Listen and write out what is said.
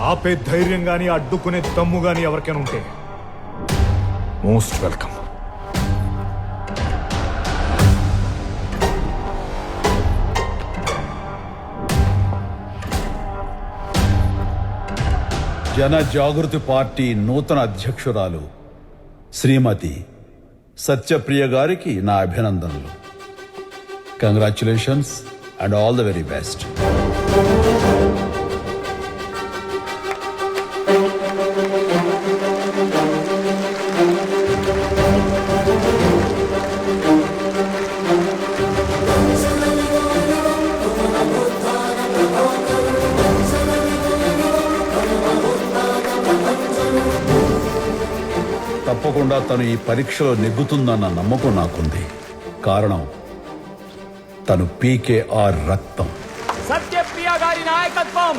ఆపే ధైర్యం గాని అడ్డుకునే దమ్ము గాని ఎవరికైనా ఉంటే మోస్ట్ వెల్కమ్. జన జాగృతి పార్టీ నూతన అధ్యక్షురాలు శ్రీమతి సత్యప్రియ గారికి నా అభినందనలు. Congratulations and all the very best. తప్పకుండా తను ఈ పరీక్షలో నెగ్గుతుందన్న నమ్మకం నాకుంది. కారణం తను పీకేఆర్ రక్తం. సత్యప్రియ గారి నాయకత్వం